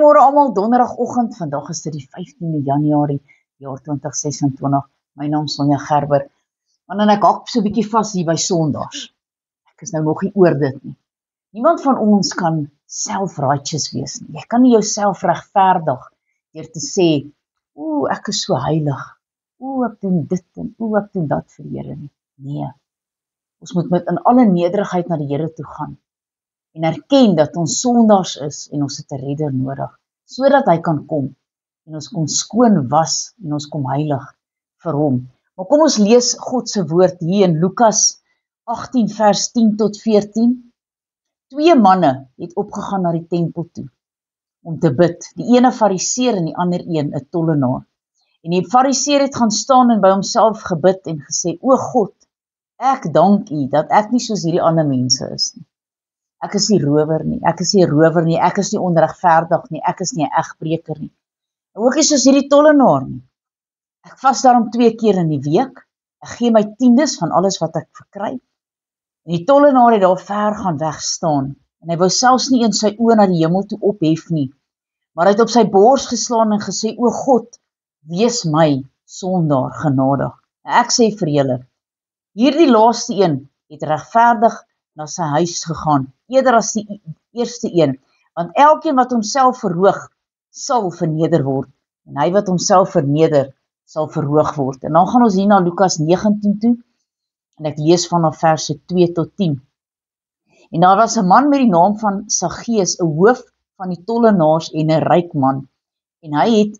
Goeiemôre almal, donderdagoggend, vandag is dit die 15de Januarie, jaar 2026. My naam is Sonja Gerber, en ek hak so 'n bietjie vas hier by Sondags. Ek is nou nog nie oor dit nie. Niemand van ons kan self-righteous wees nie. Jy kan nie jouself regverdig deur te sê, ek is so heilig, ek doen dit en ek doen dat vir die Here nie. Nee, ons moet met in alle nederigheid na die Here toe gaan en erken dat ons sondaars is en ons het 'n redder nodig, sodat hy kan kom en ons kom skoon was en ons kom heilig vir hom. Maar kom ons lees God se woord hier in Lukas 18 vers 10 tot 14. 2 manne het opgegaan na die tempel toe om te bid. Die ene fariseer en die ander een 'n tollenaar. En die fariseer het gaan staan en by homself gebid en gesê, o God, ek dank U dat ek nie soos hierdie ander mense is nie. Ek is nie rower nie, ek is nie rower nie, ek is nie onregverdig nie, ek is nie 'n egbreker nie. En ook nie soos hierdie tollenaar nie. Ek vas daarom 2 keer in die week, ek gee my 10des van alles wat ek verkry. En die tollenaar het daar ver gaan wegstaan, en hy wou selfs nie in sy oë na die hemel toe ophef nie, maar hy het op sy bors geslaan en gesê, o God, wees my sondaar genadig. En ek sê vir julle, hierdie laaste een het regverdig na sy huis gegaan, eerder as die eerste een, want elkeen wat homself verhoog, sal verneder word, en hy wat homself verneder, sal verhoog word. En dan gaan ons hier na Lukas 19 toe, en ek lees vanaf verse 2 tot 10. En daar was 'n man met die naam van Saggeus, 'n hoof van die tollenaars en 'n ryk man, en hy het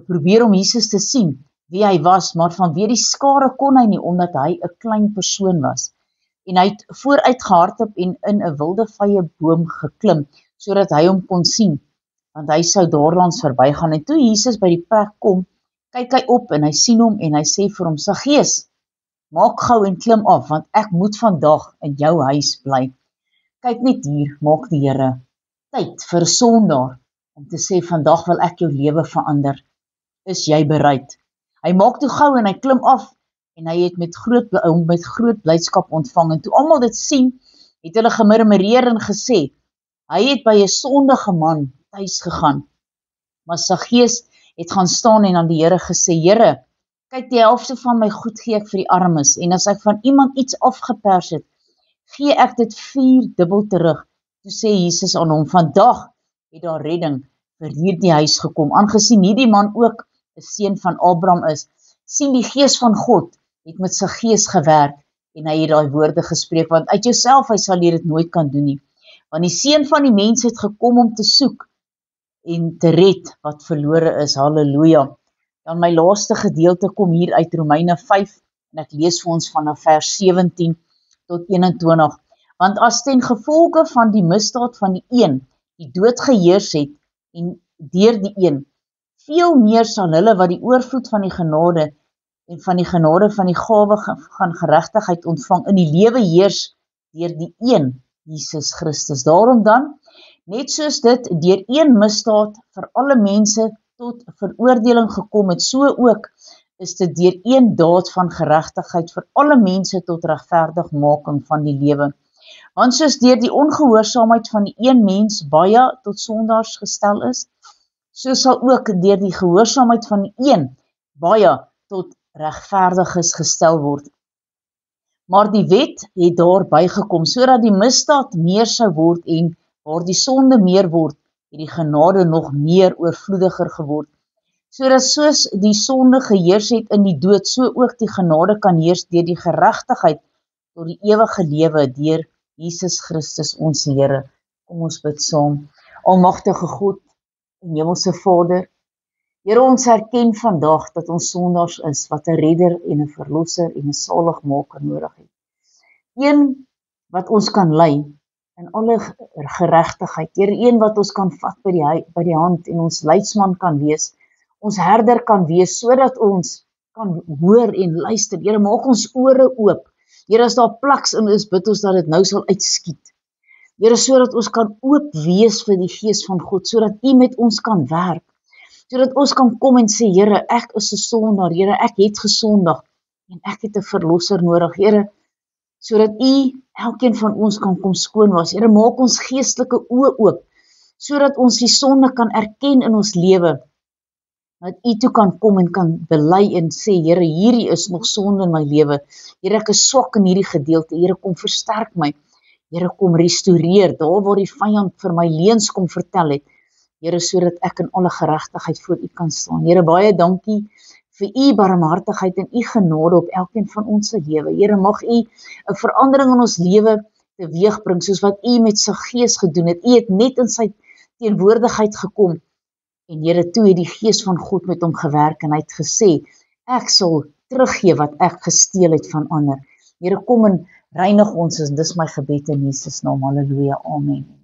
probeer om Jesus te sien, wie hy was, maar vanweë die skare kon hy nie, omdat hy 'n klein persoon was. En hy het vooruit gehardloop en in 'n wilde vyeboom geklim, sodat hy hom kon sien, want hy sou daarlangs verbygaan. En toe Jesus by die plek kom, kyk hy op en hy sien hom en hy sê vir hom, Saggeus, maak gou en klim af, want ek moet vandag in jou huis bly. Kyk net hier, maak die Here tyd vir 'n sondaar, om te sê, vandag wil ek jou lewe verander. Is jy bereid? Hy maak toe gou en hy klim af, en hy het met groot blydskap ontvang. En toe almal dit sien, het hulle gemurmureer en gesê, hy het by 'n sondige man tuis gegaan. Maar Saggeus het gaan staan en aan die Here gesê, Here, kyk, die helfte van my goed gee ek vir die armes, en as ek van iemand iets afgepers het, gee ek dit 4-dubbel terug. Toe sê Jesus aan hom, vandag het daar redding vir hierdie huis gekom, aangesien hierdie man ook 'n seun van Abraham is. Sien, die gees van God het met sy gees gewerk, en hy het daai woorde gespreek, want uit jouself hy sal jy dit nooit kan doen nie. Want die seun van die mens het gekom om te soek, en te red wat verlore is, halleluja. Dan my laaste gedeelte kom hier uit Romeine 5, en ek lees vir ons vanaf vers 17 tot 21, want as ten gevolge van die misdaad van die een, die dood geheers het, en deur die een, veel meer sal hulle wat die oorvloed van die genade, en van die genade van die gawe van geregtigheid ontvang, in die lewe heers deur die een, Jesus Christus. Daarom dan, net soos dit deur een misdaad vir alle mense tot veroordeling gekom het, so ook is dit deur een daad van geregtigheid vir alle mense tot regverdigmaking van die lewe. Want soos deur die ongehoorsaamheid van die een mens baie tot sondaars gestel is, so sal ook deur die gehoorsaamheid van die een baie tot regverdiges gestel word. Maar die wet het daar bygekom, sodat die misdaad meer sou word, en waar die sonde meer word, het die genade nog meer oorvloediger geword. Sodat soos die sonde geheers het in die dood, so ook die genade kan heers deur die geregtigheid tot die ewige lewe deur Jesus Christus ons Here. Kom ons bid saam. Almagtige God en Hemelse Vader, Here, ons erken vandag dat ons sondaars is, wat 'n redder en 'n verlosser en 'n saligmaker nodig het. Een wat ons kan lei in alle geregtigheid, Here, een wat ons kan vat by die hand en ons leidsman kan wees, ons herder kan wees, sodat ons kan hoor en luister. Here, maak ons ore oop. Here, as daar plaks in is, bid ons dat dit nou sal uitskiet. Here, sodat ons kan oop wees vir die Gees van God, sodat U met ons kan werk, sodat ons kan kom en sê, Here, ek is 'n sondaar, Here, ek het gesondig, en ek het 'n verlosser nodig, Here, sodat U elkeen van ons kan kom skoon was. Here, maak ons geestelike oë oop, sodat ons die sonde kan erken in ons lewe, dat U toe kan kom en kan bely en sê, Here, hierdie is nog sonde in my lewe. Here, ek is swak in hierdie gedeelte. Here, kom versterk my. Here, kom restoreer, daar waar die vyand vir my leuns kom vertel het. Here, sodat ek in alle geregtigheid voor U kan staan. Here, baie dankie vir U barmhartigheid en U genade op elkeen van ons se lewe. Here, mag U 'n verandering in ons lewe teweegbring, soos wat U met sy Gees gedoen het. U het net in sy teenwoordigheid gekom. En Here, toe het die Gees van God met hom gewerk en hy het gesê, ek sal teruggee wat ek gesteel het van ander. Here, kom en reinig ons, en dis my gebed in Jesus naam. Halleluja, amen.